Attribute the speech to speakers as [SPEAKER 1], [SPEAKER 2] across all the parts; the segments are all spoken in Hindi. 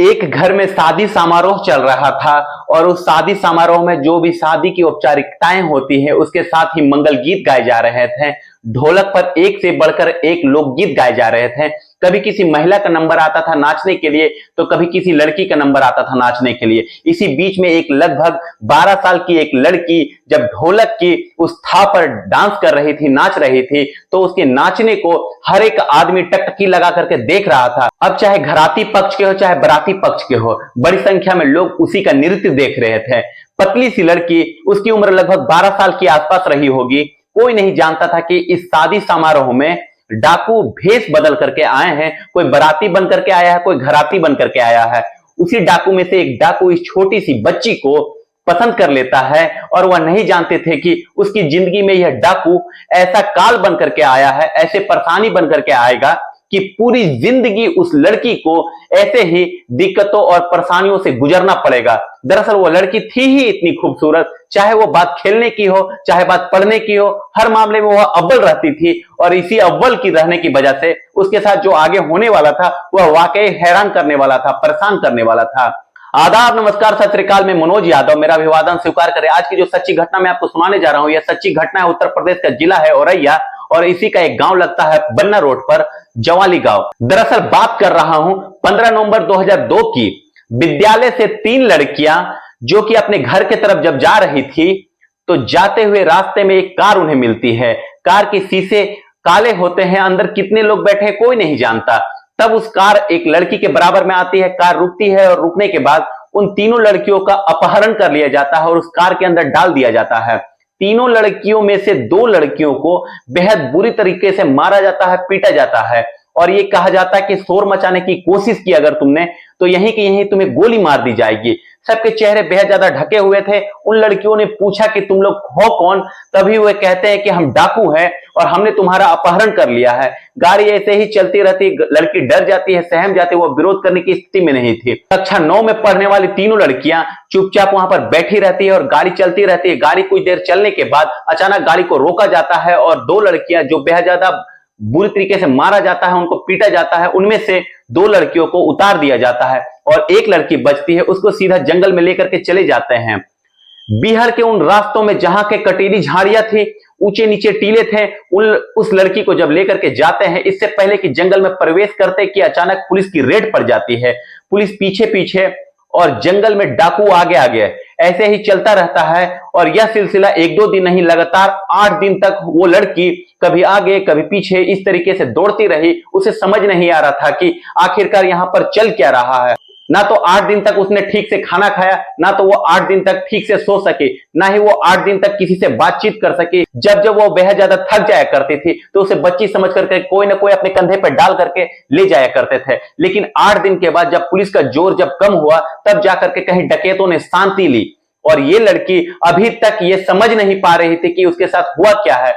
[SPEAKER 1] एक घर में शादी समारोह चल रहा था और उस शादी समारोह में जो भी शादी की औपचारिकताएं होती है उसके साथ ही मंगल गीत गाए जा रहे थे। ढोलक पर एक से बढ़कर एक लोकगीत गाए जा रहे थे। कभी किसी महिला का नंबर आता था नाचने के लिए तो कभी किसी लड़की का नंबर आता था नाचने के लिए। इसी बीच में एक लगभग 12 साल की एक लड़की जब ढोलक की उस थाप पर डांस कर रही थी, नाच रही थी, तो उसके नाचने को हर एक आदमी टकटकी लगा करके देख रहा था। अब चाहे घराती पक्ष के हो चाहे बराती पक्ष के हो, बड़ी संख्या में लोग उसी का नृत्य देख रहे थे। पतली सी लड़की, उसकी उम्र लगभग 12 साल के आसपास रही होगी। कोई नहीं जानता था कि इस शादी समारोह में डाकू भेष बदल करके आए हैं। कोई बराती बन करके आया है, कोई घराती बन करके आया है। उसी डाकू में से एक डाकू इस छोटी सी बच्ची को पसंद कर लेता है और वह नहीं जानते थे कि उसकी जिंदगी में यह डाकू ऐसा काल बन करके आया है, ऐसे परेशानी बन करके आएगा कि पूरी जिंदगी उस लड़की को ऐसे ही दिक्कतों और परेशानियों से गुजरना पड़ेगा। दरअसल वो लड़की थी ही इतनी खूबसूरत, चाहे वो बात खेलने की हो चाहे बात पढ़ने की हो, हर मामले में वह अव्वल रहती थी। और इसी अव्वल की रहने की वजह से उसके साथ जो आगे होने वाला था वह वाकई हैरान करने वाला था, परेशान करने वाला था। आदाब, नमस्कार, सत श्री अकाल। मैं मनोज यादव, मेरा अभिवादन स्वीकार करें। आज की जो सच्ची घटना मैं आपको सुनाने जा रहा हूं, यह सच्ची घटना है उत्तर प्रदेश का जिला है औरैया और इसी का एक गांव लगता है बन्ना रोड पर, जवाली गांव। दरअसल बात कर रहा हूं 15 नवंबर 2002 की। विद्यालय से 3 लड़कियां जो कि अपने घर की तरफ जब जा रही थी तो जाते हुए रास्ते में एक कार उन्हें मिलती है। कार के शीशे काले होते हैं, अंदर कितने लोग बैठे हैं कोई नहीं जानता। तब उस कार एक लड़की के बराबर में आती है, कार रुकती है और रुकने के बाद उन तीनों लड़कियों का अपहरण कर लिया जाता है और उस कार के अंदर डाल दिया जाता है। तीनों लड़कियों में से 2 लड़कियों को बेहद बुरी तरीके से मारा जाता है, पीटा जाता है और ये कहा जाता है कि शोर मचाने की कोशिश की अगर तुमने तो यहीं की यहीं तुम्हें गोली मार दी जाएगी। सबके चेहरे बेहद ज्यादा ढके हुए थे। उन लड़कियों ने पूछा कि तुम लोग हो कौन? तभी वे कहते हैं कि हम डाकू हैं और हमने तुम्हारा अपहरण कर लिया है। गाड़ी ऐसे ही चलती रहती, लड़की डर जाती है, सहम जाती है, वो विरोध करने की स्थिति में नहीं थी। कक्षा 9 में पढ़ने वाली तीनों लड़कियां चुपचाप वहां पर बैठी रहती है और गाड़ी चलती रहती है। गाड़ी कुछ देर चलने के बाद अचानक गाड़ी को रोका जाता है और 2 लड़कियां जो बेहद ज्यादा बुरी तरीके से मारा जाता है, उनको पीटा जाता है, उनमें से 2 लड़कियों को उतार दिया जाता है और एक लड़की बचती है, उसको सीधा जंगल में लेकर के चले जाते हैं। बिहार के उन रास्तों में जहां के कटीली झाड़ियां थी, ऊंचे नीचे टीले थे, उस लड़की को जब लेकर के जाते हैं, इससे पहले कि जंगल में प्रवेश करते कि अचानक पुलिस की रेड पड़ जाती है। पुलिस पीछे पीछे और जंगल में डाकू आगे आगे, ऐसे ही चलता रहता है और यह सिलसिला 1-2 दिन नहीं, लगातार 8 दिन तक वो लड़की कभी आगे कभी पीछे इस तरीके से दौड़ती रही। उसे समझ नहीं आ रहा था कि आखिरकार यहां पर चल क्या रहा है। ना तो 8 दिन तक उसने ठीक से खाना खाया, ना तो वो 8 दिन तक ठीक से सो सके, ना ही वो 8 दिन तक किसी से बातचीत कर सके। जब जब वो बेहद ज्यादा थक जाया करती थी तो उसे बच्ची समझ करके कोई ना कोई अपने कंधे पर डाल करके ले जाया करते थे। लेकिन 8 दिन के बाद जब पुलिस का जोर जब कम हुआ तब जाकर के कहीं डकैतों ने शांति ली और ये लड़की अभी तक ये समझ नहीं पा रही थी कि उसके साथ हुआ क्या है।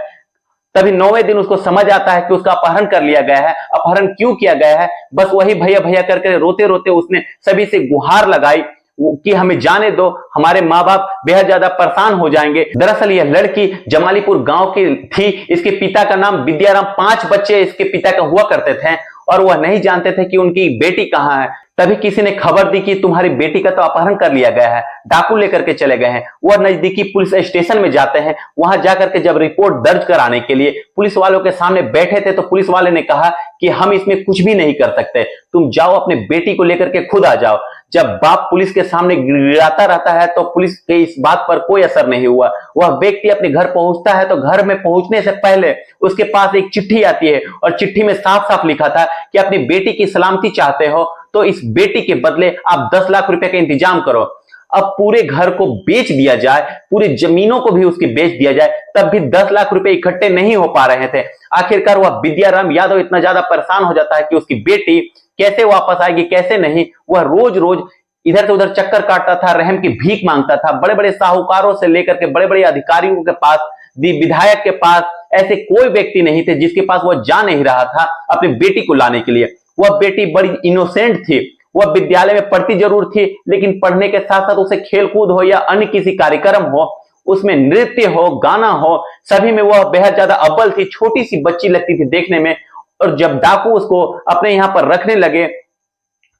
[SPEAKER 1] तभी 9वें दिन उसको समझ आता है कि उसका अपहरण कर लिया गया है। अपहरण क्यों किया गया है? बस वही भैया भैया करके रोते रोते उसने सभी से गुहार लगाई कि हमें जाने दो, हमारे माँ बाप बेहद ज्यादा परेशान हो जाएंगे। दरअसल यह लड़की जमालीपुर गांव की थी। इसके पिता का नाम विद्याराम, 5 बच्चे इसके पिता का हुआ करते थे और वह नहीं जानते थे कि उनकी बेटी कहां है। तभी किसी ने खबर दी कि तुम्हारी बेटी का तो अपहरण कर लिया गया है, डाकू लेकर के चले गए हैं। वह नजदीकी पुलिस स्टेशन में जाते हैं। वहां जाकर के जब रिपोर्ट दर्ज कराने के लिए पुलिस वालों के सामने बैठे थे तो पुलिस वाले ने कहा कि हम इसमें कुछ भी नहीं कर सकते, तुम जाओ अपने बेटी को लेकर के खुद आ जाओ। जब बाप पुलिस के सामने गिड़गिड़ाता रहता है तो पुलिस के इस बात पर कोई असर नहीं हुआ। वह व्यक्ति अपने घर पहुंचता है तो घर में पहुंचने से पहले उसके पास एक चिट्ठी आती है और चिट्ठी में साफ साफ लिखा था कि अपनी बेटी की सलामती चाहते हो तो इस बेटी के बदले आप 10 लाख रुपए का इंतजाम करो। अब पूरे घर को बेच दिया जाए, पूरी जमीनों को भी उसकी बेच दिया जाए, तब भी 10 लाख रुपए इकट्ठे नहीं हो पा रहे थे। आखिरकार वह विद्याराम यादव इतना ज्यादा परेशान हो जाता है कि उसकी बेटी कैसे वापस आएगी कैसे नहीं। वह रोज रोज इधर से उधर चक्कर काटता था, रहम की भीख मांगता था। बड़े बड़े साहूकारों से लेकर के बड़े बड़े अधिकारियों के पास, विधायक के पास, ऐसे कोई व्यक्ति नहीं थे जिसके पास वह जा नहीं रहा था अपनी बेटी को लाने के लिए। वह बेटी बड़ी इनोसेंट थी। वह विद्यालय में पढ़ती जरूर थी लेकिन पढ़ने के साथ साथ उसे खेलकूद हो या अन्य किसी कार्यक्रम हो, उसमें नृत्य हो, गाना हो, सभी में वह बेहद ज्यादा अव्वल थी। छोटी सी बच्ची लगती थी देखने में। और जब डाकू उसको अपने यहां पर रखने लगे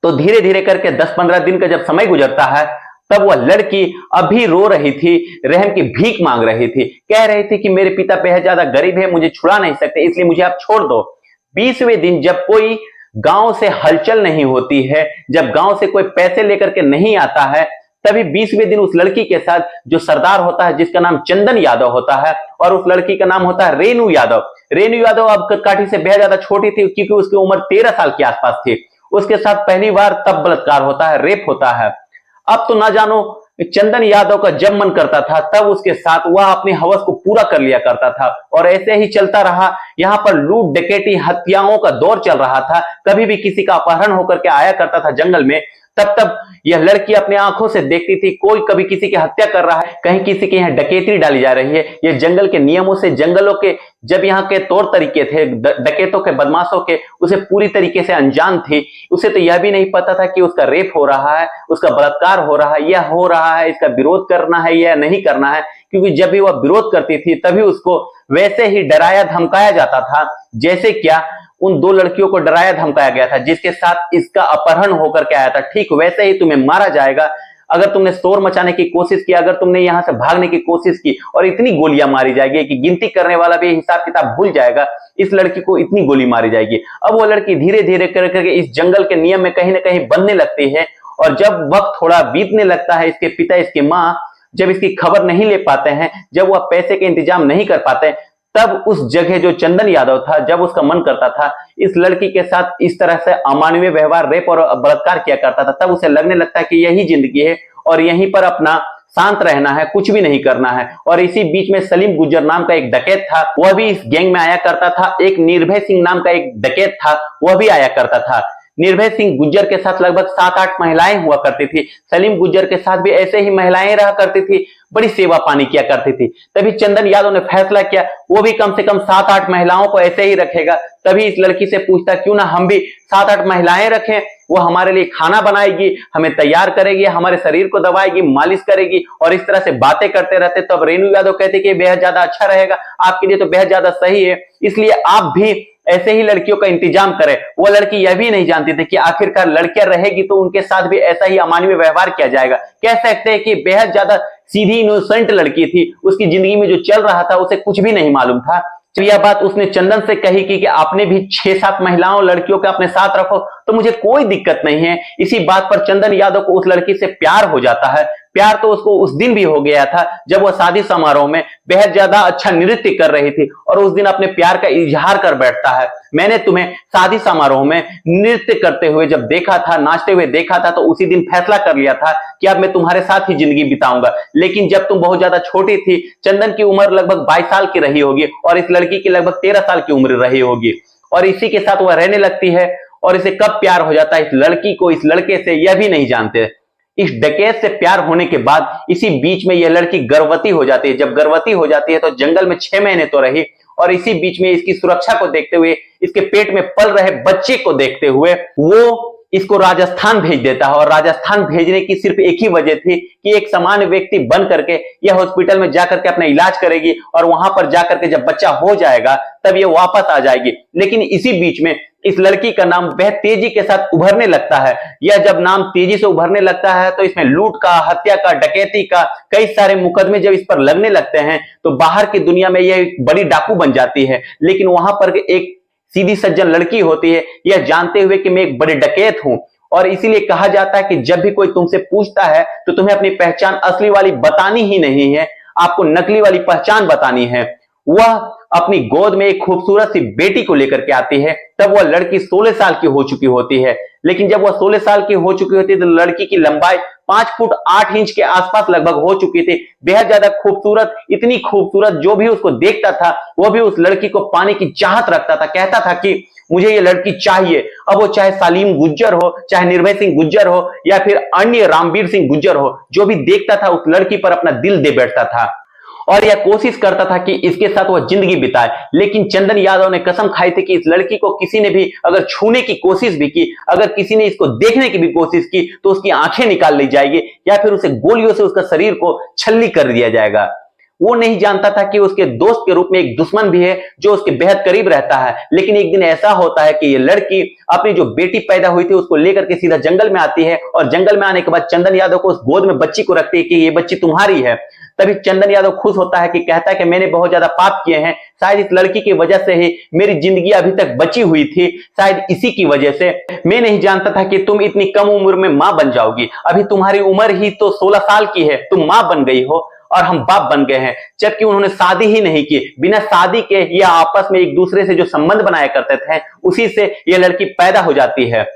[SPEAKER 1] तो धीरे धीरे करके 10-15 दिन का जब समय गुजरता है, तब वह लड़की अभी रो रही थी, रहम की भीख मांग रही थी, कह रही थी कि मेरे पिता बेहद ज्यादा गरीब है, मुझे छुड़ा नहीं सकते, इसलिए मुझे आप छोड़ दो। 20वें दिन जब कोई गांव से हलचल नहीं होती है, जब गांव से कोई पैसे लेकर के नहीं आता है, तभी 20वें दिन उस लड़की के साथ जो सरदार होता है, जिसका नाम चंदन यादव होता है, और उस लड़की का नाम होता है रेणु यादव। रेणु यादव अब काठी से बेहद ज्यादा छोटी थी, क्योंकि उसकी उम्र 13 साल के आसपास थी। उसके साथ पहली बार तब बलात्कार होता है, रेप होता है। अब तो ना जानो चंदन यादव का जब मन करता था तब उसके साथ वह अपने हवस को पूरा कर लिया करता था, और ऐसे ही चलता रहा। यहाँ पर लूट डकैती हत्याओं का दौर चल रहा था। कभी भी किसी का अपहरण होकर के आया करता था जंगल में, तब यह लड़की अपने आंखों से देखती थी कोई कभी किसी की हत्या कर रहा है, कहीं किसी के यहाँ डकैती डाली जा रही है। ये जंगल के नियमों से, जंगलों के जब यहाँ के तौर तरीके थे डकैतों के, बदमाशों के, उसे पूरी तरीके से अनजान थी। उसे तो यह भी नहीं पता था कि उसका रेप हो रहा है, उसका बलात्कार हो रहा है, यह हो रहा है, इसका विरोध करना है या नहीं करना है। क्योंकि जब भी वह विरोध करती थी तभी उसको वैसे ही डराया धमकाया जाता था, जैसे क्या उन 2 लड़कियों को डराया धमकाया गया था जिसके साथ इसका अपहरण होकर के आया था। ठीक वैसे ही तुम्हें मारा जाएगा अगर तुमने शोर मचाने की कोशिश की, अगर तुमने यहां से भागने की कोशिश की, और इतनी गोलियां मारी जाएगी कि गिनती करने वाला भी हिसाब किताब भूल जाएगा। इस लड़की को इतनी गोली मारी जाएगी। अब वो लड़की धीरे धीरे कर करके इस जंगल के नियम में कहीं ना कहीं बंधने लगती है, और जब वक्त थोड़ा बीतने लगता है, इसके पिता, इसके माँ जब इसकी खबर नहीं ले पाते हैं, जब वह पैसे के इंतजाम नहीं कर पाते, तब उस जगह जो चंदन यादव था, जब उसका मन करता था इस लड़की के साथ इस तरह से अमानवीय व्यवहार, रेप और बलात्कार किया करता था, तब उसे लगने लगता है कि यही जिंदगी है और यहीं पर अपना शांत रहना है, कुछ भी नहीं करना है। और इसी बीच में सलीम गुज्जर नाम का एक डकैत था, वह भी इस गैंग में आया करता था। एक निर्भय सिंह नाम का एक डकैत था, वह भी आया करता था। निर्भय सिंह गुज्जर के साथ लगभग 7-8 महिलाएं हुआ करती थी। सलीम गुज्जर के साथ भी ऐसे ही महिलाएं रहा करती थी, बड़ी सेवा पानी किया करती थी। तभी चंदन यादव ने फैसला किया वो भी कम से कम 7-8 महिलाओं को ऐसे ही रखेगा। तभी इस लड़की से पूछता क्यों ना हम भी 7-8 महिलाएं रखें, वो हमारे लिए खाना बनाएगी, हमें तैयार करेगी, हमारे शरीर को दबाएगी, मालिश करेगी, और इस तरह से बातें करते रहते। तब रेणु यादव कहते कि बेहद ज्यादा अच्छा रहेगा, आपके लिए तो बेहद ज्यादा सही है, इसलिए आप भी ऐसे ही लड़कियों का इंतजाम करें। वो लड़की यह भी नहीं जानती थी कि आखिरकार लड़कियां रहेगी तो उनके साथ भी ऐसा ही अमानवीय व्यवहार किया जाएगा। कह सकते हैं कि बेहद ज्यादा सीधी इनोसेंट लड़की थी, उसकी जिंदगी में जो चल रहा था उसे कुछ भी नहीं मालूम था। तो यह बात उसने चंदन से कही कि आपने भी 6-7 महिलाओं लड़कियों के अपने साथ रखो तो मुझे कोई दिक्कत नहीं है। इसी बात पर चंदन यादव को उस लड़की से प्यार हो जाता है। प्यार तो उसको उस दिन भी हो गया था जब वह शादी समारोह में बेहद ज्यादा अच्छा नृत्य कर रही थी, और उस दिन अपने प्यार का इजहार कर बैठता है। मैंने तुम्हें शादी समारोह में नृत्य करते हुए जब देखा था, नाचते हुए देखा था, तो उसी दिन फैसला कर लिया था कि अब मैं तुम्हारे साथ ही जिंदगी बिताऊंगा। लेकिन जब तुम बहुत ज्यादा छोटी थी, चंदन की उम्र लगभग 22 साल की रही होगी और इस लड़की की लगभग 13 साल की उम्र रही होगी, और इसी के साथ वह रहने लगती है। और इसे कब प्यार हो जाता है इस लड़की को इस लड़के से, यह भी नहीं जानते। इस डकैत से प्यार होने के बाद इसी बीच में यह लड़की गर्भवती हो जाती है। जब गर्भवती हो जाती है तो जंगल में 6 महीने तो रही, और इसी बीच में इसकी सुरक्षा को देखते हुए, इसके पेट में पल रहे बच्चे को देखते हुए वो इसको राजस्थान भेज देता है। और राजस्थान भेजने की सिर्फ एक ही वजह थी कि एक सामान्य व्यक्ति बन करके यह हॉस्पिटल में जाकर के अपना इलाज करेगी, और वहां पर जाकर के जब बच्चा हो जाएगा तब ये वापस आ जाएगी। लेकिन इसी बीच में इस लड़की का नाम बेहद तेजी के साथ उभरने लगता है। यह जब नाम तेजी से उभरने लगता है तो इसमें लूट का, हत्या का, डकैती का कई सारे मुकदमे जब इस पर लगने लगते हैं तो बाहर की दुनिया में यह एक बड़ी डाकू बन जाती है। लेकिन वहां पर एक सीधी सज्जन लड़की होती है, यह जानते हुए कि मैं एक बड़े डकैत हूं, और इसीलिए कहा जाता है कि जब भी कोई तुमसे पूछता है तो तुम्हें अपनी पहचान असली वाली बतानी ही नहीं है, आपको नकली वाली पहचान बतानी है। वह अपनी गोद में एक खूबसूरत सी बेटी को लेकर के आती है। तब वह लड़की 16 साल की हो चुकी होती है। लेकिन जब वह 16 साल की हो चुकी होती है तो लड़की की लंबाई 5 फुट 8 इंच के आसपास लगभग हो चुकी थी। बेहद ज्यादा खूबसूरत, इतनी खूबसूरत जो भी उसको देखता था वह भी उस लड़की को पाने की चाहत रखता था, कहता था कि मुझे ये लड़की चाहिए। अब वो चाहे सलीम गुज्जर हो, चाहे निर्भय सिंह गुज्जर हो, या फिर अन्य रामवीर सिंह गुज्जर हो, जो भी देखता था उस लड़की पर अपना दिल दे बैठता था और यह कोशिश करता था कि इसके साथ वह जिंदगी बिताए। लेकिन चंदन यादव ने कसम खाई थी कि इस लड़की को किसी ने भी अगर छूने की कोशिश भी की, अगर किसी ने इसको देखने की भी कोशिश की तो उसकी आंखें निकाल ली जाएगी, या फिर उसे गोलियों से उसका शरीर को छल्ली कर दिया जाएगा। वो नहीं जानता था कि उसके दोस्त के रूप में एक दुश्मन भी है जो उसके बेहद करीब रहता है। लेकिन एक दिन ऐसा होता है कि ये लड़की अपनी जो बेटी पैदा हुई थी उसको लेकर के सीधा जंगल में आती है, और जंगल में आने के बाद चंदन यादव को उस गोद में बच्ची को रखती है कि ये बच्ची तुम्हारी है। तभी चंदन यादव खुश होता है कि कहता है कि मैंने बहुत ज्यादा पाप किए हैं, शायद इस लड़की की वजह से ही मेरी जिंदगी अभी तक बची हुई थी, शायद इसी की वजह से। मैं नहीं जानता था कि तुम इतनी कम उम्र में मां बन जाओगी, अभी तुम्हारी उम्र ही तो 16 साल की है, तुम मां बन गई हो और हम बाप बन गए हैं। जबकि उन्होंने शादी ही नहीं की, बिना शादी के ये आपस में एक दूसरे से जो संबंध बनाया करते थे उसी से ये लड़की पैदा हो जाती है।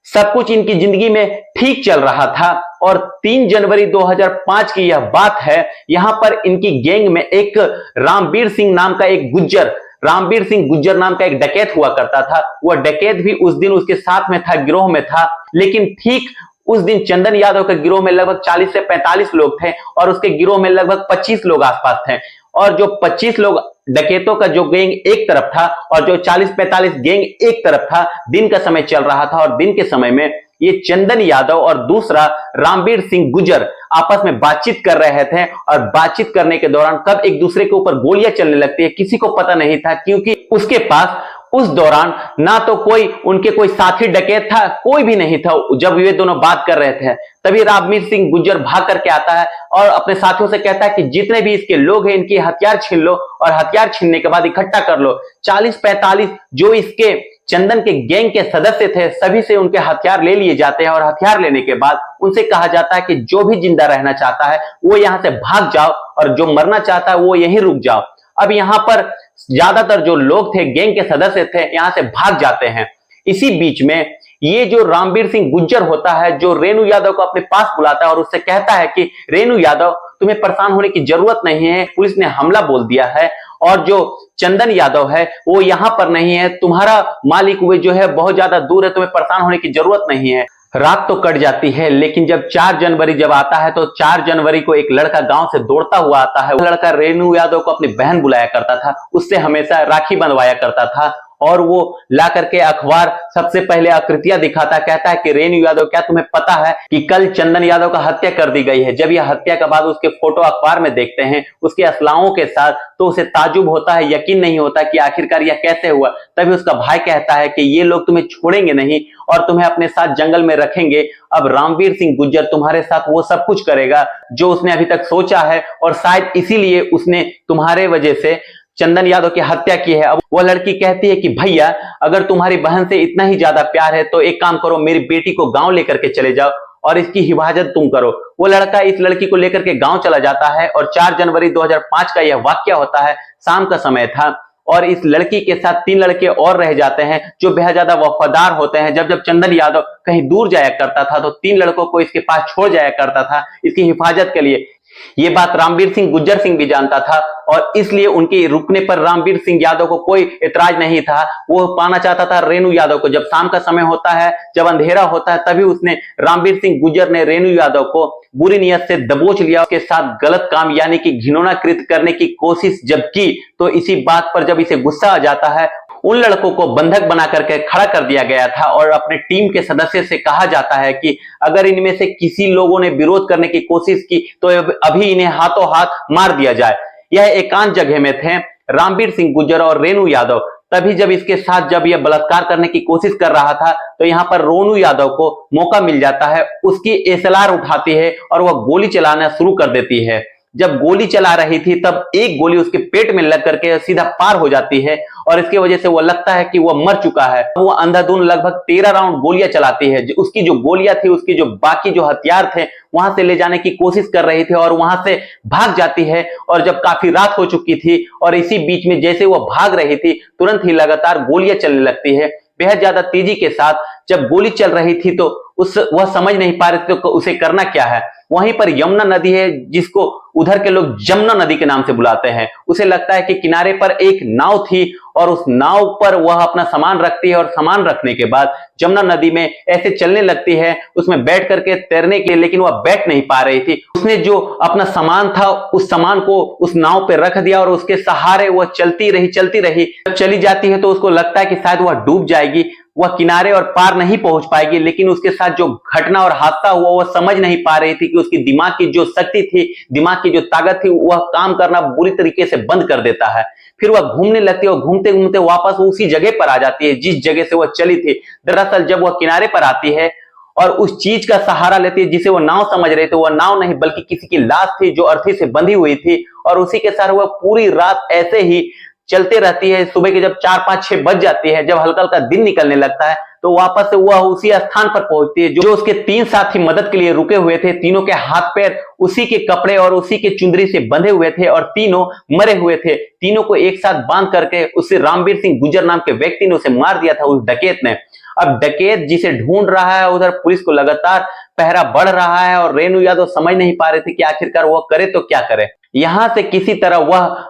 [SPEAKER 1] सब कुछ इनकी जिंदगी में ठीक चल रहा था और 3 जनवरी 2005 की यह बात है। यहां पर इनकी गैंग में एक रामवीर सिंह नाम का एक गुज्जर नाम का एक डकैत हुआ करता था। वह डकैत भी उस दिन उसके साथ में था, गिरोह में था। लेकिन ठीक उस दिन चंदन यादव के गिरोह में लगभग 40 से 45 लोग थे और उसके गिरोह में लगभग 25 लोग आसपास थे। और जो 25 लोग डकैतों का जो गैंग एक तरफ था और जो 40-45 गैंग एक तरफ था, दिन का समय चल रहा था और दिन के समय में ये चंदन यादव और दूसरा रामवीर सिंह गुज्जर आपस में बातचीत कर रहे थे। और बातचीत करने के दौरान कब एक दूसरे के ऊपर गोलियां चलने लगती है किसी को पता नहीं था, क्योंकि उसके पास उस दौरान ना तो कोई उनके कोई साथी डकैत था, कोई भी नहीं था। जब वे दोनों बात कर रहे थे तभी रामवीर सिंह गुज्जर भाग करके आता है और अपने साथियों से कहता है कि जितने भी इसके लोग हैं इनकी हथियार छीन लो और हथियार छीनने के बाद इकट्ठा कर लो। 40-45 जो इसके चंदन के गैंग के सदस्य थे सभी से उनके हथियार ले लिए जाते हैं और हथियार लेने के बाद उनसे कहा जाता है कि जो भी जिंदा रहना चाहता है वो यहां से भाग जाओ और जो मरना चाहता है वो यहीं रुक जाओ। अब यहां पर ज्यादातर जो लोग थे, गैंग के सदस्य थे, यहां से भाग जाते हैं। इसी बीच में ये जो रामवीर सिंह गुज्जर होता है जो रेणु यादव को अपने पास बुलाता है और उससे कहता है कि रेणु यादव तुम्हें परेशान होने की जरूरत नहीं है, पुलिस ने हमला बोल दिया है और जो चंदन यादव है वो यहां पर नहीं है, तुम्हारा मालिक वो जो है बहुत ज्यादा दूर है, तुम्हें परेशान होने की जरूरत नहीं है। रात तो कट जाती है लेकिन जब 4 जनवरी जब आता है तो 4 जनवरी को एक लड़का गांव से दौड़ता हुआ आता है। वो लड़का रेणु यादव को अपनी बहन बुलाया करता था, उससे हमेशा राखी बंधवाया करता था और वो ला करके अखबार सबसे पहले आकृतियां दिखाता, कहता है कि रेणु यादव क्या तुम्हें पता है कि कल चंदन यादव का हत्या कर दी गई है। जब यह हत्या के बाद उसके फोटो अखबार में देखते हैं उसके असलाओं के साथ तो उसे ताजुब होता है, यकीन नहीं होता कि आखिरकार यह कैसे हुआ। तभी उसका भाई कहता है कि ये लोग तुम्हें छोड़ेंगे नहीं और तुम्हें अपने साथ जंगल में रखेंगे। अब रामवीर सिंह गुज्जर तुम्हारे साथ वो सब कुछ करेगा जो उसने अभी तक सोचा है और शायद इसीलिए उसने तुम्हारे वजह से चंदन यादव की हत्या की है। अब वो लड़की कहती है कि भैया अगर तुम्हारी बहन से इतना ही ज्यादा प्यार है तो एक काम करो, मेरी बेटी को गांव लेकर के चले जाओ और इसकी हिफाजत तुम करो। वो लड़का इस लड़की को लेकर के गांव चला जाता है और 4 जनवरी 2005 का यह वाक्य होता है। शाम का समय था और इस लड़की के साथ 3 लड़के और रह जाते हैं जो बेहद ज्यादा वफादार होते हैं। जब जब चंदन यादव कहीं दूर जाया करता था तो 3 लड़कों को इसके पास छोड़ जाया करता था इसकी हिफाजत के लिए। ये बात रामवीर सिंह गुज्जर सिंह भी जानता था और इसलिए उनके रुकने पर रामवीर सिंह यादव को कोई इतराज नहीं था। वो पाना चाहता था रेणु यादव को। जब शाम का समय होता है, जब अंधेरा होता है, तभी उसने रामवीर सिंह गुज्जर ने रेणु यादव को बुरी नियत से दबोच लिया, उसके साथ गलत काम यानी कि घिनौना कृत्य करने की कोशिश जब की तो इसी बात पर जब इसे गुस्सा आ जाता है उन लड़कों को बंधक बना करके खड़ा कर दिया गया था और अपने टीम के सदस्य से कहा जाता है कि अगर इनमें से किसी लोगों ने विरोध करने की कोशिश की तो अभी इन्हें हाथों हाथ मार दिया जाए। यह एकांत जगह में थे रामवीर सिंह गुज्जर और रेणु यादव। तभी जब इसके साथ जब यह बलात्कार करने की कोशिश कर रहा था तो यहाँ पर रेणु यादव को मौका मिल जाता है, उसकी एसएलआर उठाती है और वह गोली चलाना शुरू कर देती है। जब गोली चला रही थी तब एक गोली उसके पेट में लग करके सीधा पार हो जाती है और इसकी वजह से वो लगता है कि वह मर चुका है। वो अंधाधुंध लगभग 13 राउंड गोलियां चलाती है। उसकी जो गोलियां थी, उसकी जो बाकी जो हथियार थे वहां से ले जाने की कोशिश कर रही थी और वहां से भाग जाती है। और जब काफी रात हो चुकी थी और इसी बीच में जैसे वो भाग रही थी तुरंत ही लगातार गोलियां चलने लगती है बेहद ज्यादा तेजी के साथ। जब गोली चल रही थी तो वह समझ नहीं पा रहे थे तो उसे करना क्या है। वहीं पर यमुना नदी है जिसको उधर के लोग जमुना नदी के नाम से बुलाते हैं। उसे लगता है कि किनारे पर एक नाव थी और उस नाव पर वह अपना सामान रखती है और सामान रखने के बाद जमुना नदी में ऐसे चलने लगती है उसमें बैठ करके तैरने के लिए, लेकिन वह बैठ नहीं पा रही थी। उसने जो अपना सामान था उस सामान को उस नाव पे रख दिया और उसके सहारे वह चलती रही। जब चली जाती है तो उसको लगता है कि शायद वह डूब जाएगी। वह किनारे और पार नहीं पहुंच पाएगी, लेकिन उसके साथ जो घटना और हादसा हुआ वह समझ नहीं पा रही थी कि उसकी दिमाग की जो शक्ति थी, दिमाग की जो ताकत थी, वह काम करना बुरी तरीके से बंद कर देता है। फिर वह घूमने लगती है और घूमते घूमते वापस उसी जगह पर आ जाती है जिस जगह से वह चली थी। दरअसल जब वह किनारे पर आती है और उस चीज का सहारा लेती है जिसे वो नाव समझ रहे थे, वह नाव नहीं बल्कि किसी की लाश थी जो अर्थी से बंधी हुई थी, और उसी के साथ वह पूरी रात ऐसे ही चलते रहती है। सुबह के जब 4-5-6 बज जाती है, जब हल्का हल्का दिन निकलने लगता है, तो वापस से वह उसी स्थान पर पहुंचती है जो उसके 3 साथी मदद के लिए रुके हुए थे। तीनों के हाथ पैर उसी के कपड़े और उसी के चुंदरी से बंधे हुए थे और तीनों मरे हुए थे। तीनों को एक साथ बांध करके उससे रामवीर सिंह गुजर नाम के व्यक्ति ने उसे मार दिया था, उस डकैत ने। अब डकैत जिसे ढूंढ रहा है, उधर पुलिस को लगातार पहरा बढ़ रहा है और रेणु यादव समझ नहीं पा रहे थे कि आखिरकार वह करे तो क्या करे। यहां से किसी तरह वह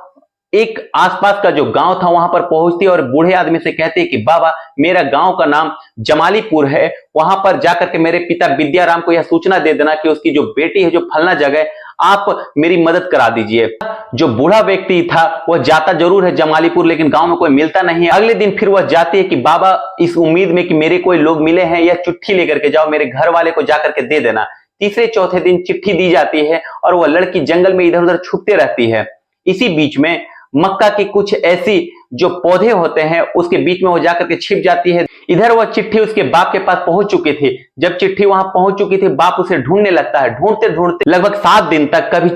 [SPEAKER 1] एक आसपास का जो गांव था वहां पर पहुंचती है और बूढ़े आदमी से कहती है कि बाबा, मेरा गांव का नाम जमालीपुर है, वहां पर जाकर के मेरे पिता विद्याराम को यह सूचना दे देना कि उसकी जो बेटी है जो फलना जगह, आप मेरी मदद करा दीजिए। जो बूढ़ा व्यक्ति था वह जाता जरूर है जमालीपुर, लेकिन गांव में कोई मिलता नहीं है। अगले दिन फिर वह जाती है कि बाबा, इस उम्मीद में कि मेरे कोई लोग मिले हैं, यह चिट्ठी लेकर के जाओ, मेरे घर वाले को जाकर के दे देना। तीसरे चौथे दिन चिट्ठी दी जाती है और वह लड़की जंगल में इधर उधर छुपते रहती है। इसी बीच में मक्का की कुछ ऐसी जो पौधे होते हैं उसके बीच में वो जाकर के छिप जाती है। इधर वह चिट्ठी उसके बाप के पास पहुंच चुकी थी। जब चिट्ठी वहां पहुंच चुकी थी, बाप उसे ढूंढने लगता है। ढूंढते ढूंढते लगभग 7 दिन तक कभी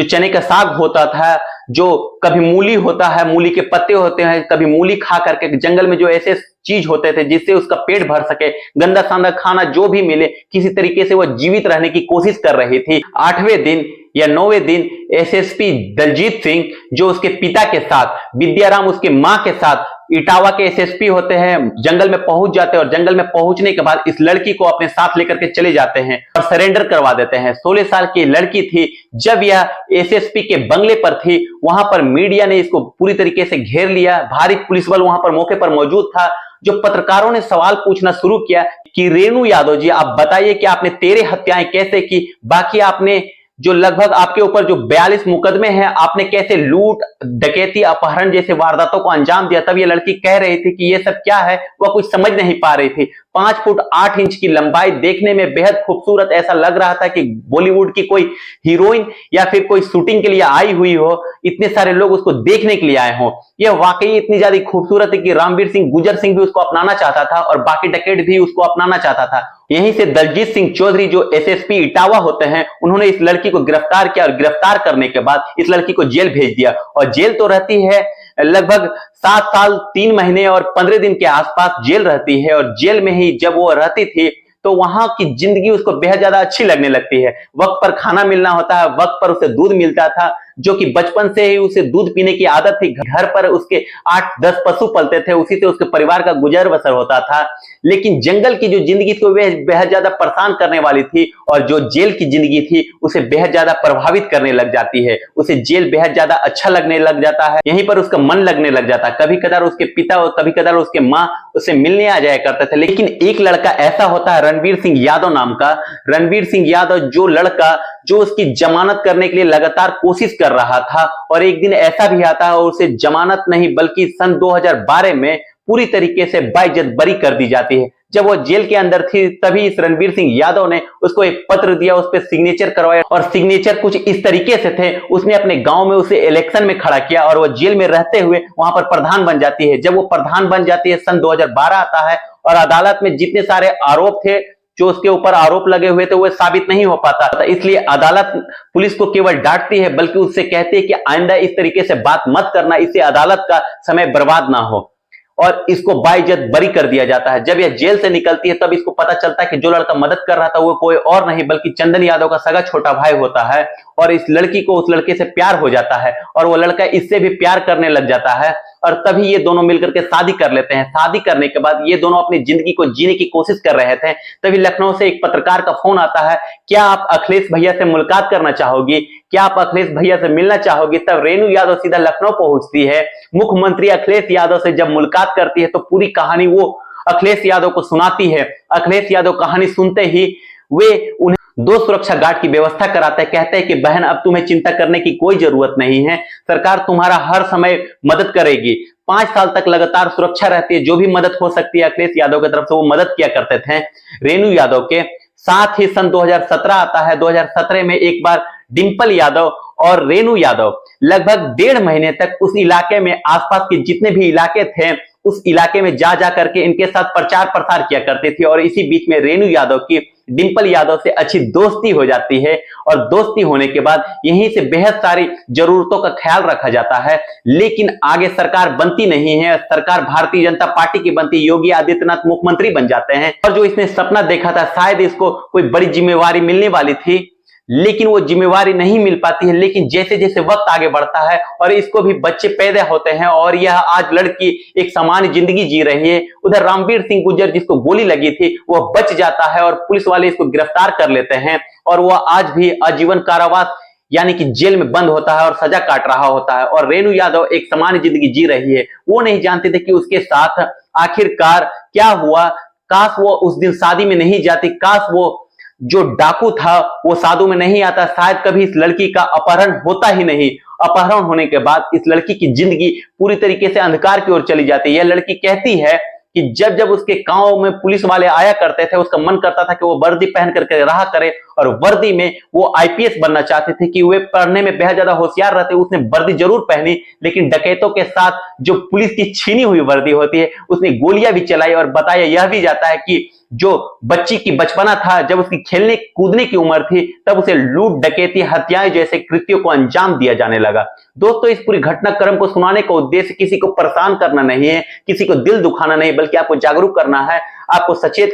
[SPEAKER 1] चने का साग होता था, जो कभी मूली होता है, मूली के पत्ते होते हैं, कभी मूली खा करके जंगल में जो ऐसे चीज होते थे जिससे उसका पेट भर सके, गंदा सांदा खाना जो भी मिले, किसी तरीके से वह जीवित रहने की कोशिश कर रही थी। 8वें दिन या 9वें दिन एसएसपी दलजीत सिंह, जो उसके पिता के साथ, विद्याराम उसके मां के साथ, इटावा के एसएसपी होते हैं, जंगल में पहुंच जाते हैं और जंगल में पहुंचने के बाद इस लड़की को अपने साथ लेकर के चले जाते हैं और सरेंडर करवा देते हैं। 16 साल की लड़की थी। जब यह एसएसपी के बंगले पर थी, वहां पर मीडिया ने इसको पूरी तरीके से घेर लिया। भारी पुलिस बल वहां पर मौके पर मौजूद था। जो पत्रकारों ने सवाल पूछना शुरू किया कि रेणु यादव जी, आप बताइए कि आपने 13 हत्याएं कैसे की, बाकी आपने जो लगभग आपके ऊपर जो 42 मुकदमे हैं, आपने कैसे लूट, डकैती, अपहरण जैसे वारदातों को अंजाम दिया। तब ये लड़की कह रही थी कि ये सब क्या है, वह कुछ समझ नहीं पा रही थी। 5 फुट 8 इंच की लंबाई, देखने में बेहद खूबसूरत, ऐसा लग रहा था कि बॉलीवुड की कोई हीरोइन या फिर कोई शूटिंग के लिए आई हुई हो, इतने सारे लोग उसको देखने के लिए आए हों। यह वाकई इतनी ज्यादा खूबसूरत है कि रामवीर सिंह गुजर सिंह भी उसको अपनाना चाहता था और बाकी डकैत भी उसको अपनाना चाहता था। यहीं से दलजीत सिंह चौधरी, जो एसएसपी इटावा होते हैं, उन्होंने इस लड़की को गिरफ्तार किया और गिरफ्तार करने के बाद इस लड़की को जेल भेज दिया। और जेल तो रहती है लगभग 7 साल 3 महीने और 15 दिन के आसपास जेल रहती है। और जेल में ही जब वो रहती थी तो वहां की जिंदगी उसको बेहद ज्यादा अच्छी लगने लगती है। वक्त पर खाना मिलना होता है, वक्त पर उसे दूध मिलता था, जो कि बचपन से ही उसे दूध पीने की आदत थी। घर पर उसके 8-10 पशु पलते थे, उसी से उसके परिवार का गुजर बसर होता था। लेकिन जंगल की जो जिंदगी थी वो बेहद ज्यादा परेशान करने वाली थी और जो जेल की जिंदगी थी उसे बेहद ज्यादा प्रभावित करने लग जाती है। उसे जेल बेहद ज्यादा अच्छा लगने लग जाता है, यहीं पर उसका मन लगने लग जाता है। कभी कदार उसके पिता और कभी कदार उसके माँ उससे मिलने आ जाया करते थे। लेकिन एक लड़का ऐसा होता है रणवीर सिंह यादव नाम का, रणवीर सिंह यादव, जो लड़का जो उसकी जमानत करने के लिए लगातार कोशिश कर रहा था। और एक दिन ऐसा भी आता है और उसे जमानत नहीं बल्कि सन 2012 में पूरी तरीके से बाइज्जत बरी कर दी जाती है। जब वो जेल के अंदर थी तभी इस रणवीर सिंह यादव ने उसको एक पत्र दिया, उस पर सिग्नेचर करवाया और सिग्नेचर कुछ इस तरीके से थे। उसने अपने गांव में उसे इलेक्शन में खड़ा किया और वो जेल में रहते हुए वहां पर प्रधान बन जाती है। जब वो प्रधान बन जाती है, सन 2012 आता है और अदालत में जितने सारे आरोप थे, जो उसके ऊपर आरोप लगे हुए थे, वो साबित नहीं हो पाता। इसलिए अदालत पुलिस को केवल डांटती है बल्कि उससे कहती है कि आइंदा इस तरीके से बात मत करना, इससे अदालत का समय बर्बाद ना हो। और इसको बाइज्जत बरी कर दिया जाता है। जब यह जेल से निकलती है तब इसको पता चलता है कि जो लड़का मदद कर रहा था वो कोई और नहीं बल्कि चंदन यादव का सगा छोटा भाई होता है। और इस लड़की को उस लड़के से प्यार हो जाता है और वो लड़का इससे भी प्यार करने लग जाता है और तभी ये दोनों मिलकर के शादी कर लेते हैं। शादी करने के बाद ये दोनों अपनी जिंदगी को जीने की कोशिश कर रहे थे। तभी लखनऊ से एक पत्रकार का फोन आता है, क्या आप अखिलेश भैया से मुलाकात करना चाहोगी, क्या आप अखिलेश भैया से मिलना चाहोगी। तब रेणु यादव सीधा लखनऊ पहुंचती है। मुख्यमंत्री अखिलेश यादव से जब मुलाकात करती है तो पूरी कहानी वो अखिलेश यादव को सुनाती है। अखिलेश यादव कहानी सुनते ही वे उन्हें दो सुरक्षा गार्ड की व्यवस्था कराता है, कहता है कि बहन अब तुम्हें चिंता करने की कोई जरूरत नहीं है, सरकार तुम्हारा हर समय मदद करेगी। 5 साल तक लगातार सुरक्षा रहती है, जो भी मदद हो सकती है अखिलेश यादव की तरफ से वो मदद किया करते थे रेणु यादव के साथ ही। सन 2017 आता है, 2017 में एक बार डिंपल यादव और रेणु यादव लगभग 1.5 महीने तक उस इलाके में, आसपास के जितने भी इलाके थे उस इलाके में जा करके इनके साथ प्रचार प्रसार किया करते थे। और इसी बीच में रेणु यादव की डिंपल यादव से अच्छी दोस्ती हो जाती है और दोस्ती होने के बाद यहीं से बेहद सारी जरूरतों का ख्याल रखा जाता है। लेकिन आगे सरकार बनती नहीं है, सरकार भारतीय जनता पार्टी की बनती, योगी आदित्यनाथ मुख्यमंत्री बन जाते हैं। और जो इसने सपना देखा था, शायद इसको कोई बड़ी जिम्मेवारी मिलने वाली थी, लेकिन वो जिम्मेवारी नहीं मिल पाती है। लेकिन जैसे जैसे वक्त आगे बढ़ता है और इसको भी बच्चे पैदा होते हैं और यह आज लड़की एक सामान्य जिंदगी जी रही है। उधर रामवीर सिंह गुर्जर जिसको गोली लगी थी वह बच जाता है और पुलिस वाले इसको गिरफ्तार कर लेते हैं और वह आज भी आजीवन कारावास यानी कि जेल में बंद होता है और सजा काट रहा होता है। और रेणु यादव एक सामान्य जिंदगी जी रही है। वो नहीं जानते थे कि उसके साथ आखिरकार क्या हुआ। काश वो उस दिन शादी में नहीं जाती, काश वो जो डाकू था वो साधु में नहीं आता, शायद कभी इस लड़की का अपहरण होता ही नहीं। अपहरण होने के बाद इस लड़की की जिंदगी पूरी तरीके से अंधकार की ओर चली जाती है। यह लड़की कहती है कि जब जब उसके गांव में पुलिस वाले आया करते थे उसका मन करता था कि वो वर्दी पहन करके रहा करे और वर्दी में वो आईपीएस बनना चाहते थे कि वे पढ़ने में बेहद ज्यादा होशियार रहते। उसने वर्दी जरूर पहनी, लेकिन डकैतों के साथ जो पुलिस की छीनी हुई वर्दी होती है उसने गोलियां भी चलाई। और बताया यह भी जाता है कि जो बच्ची की बचपना था, जब उसकी खेलने कूदने की उम्र थी, तब उसे लूट डकैती हत्याएं जैसे कृत्यों को अंजाम दिया जाने लगा। दोस्तों, इस पूरी घटनाक्रम को सुनाने का उद्देश्य किसी को परेशान करना नहीं है, किसी को दिल दुखाना नहीं, बल्कि आपको जागरूक करना है, आपको सचेत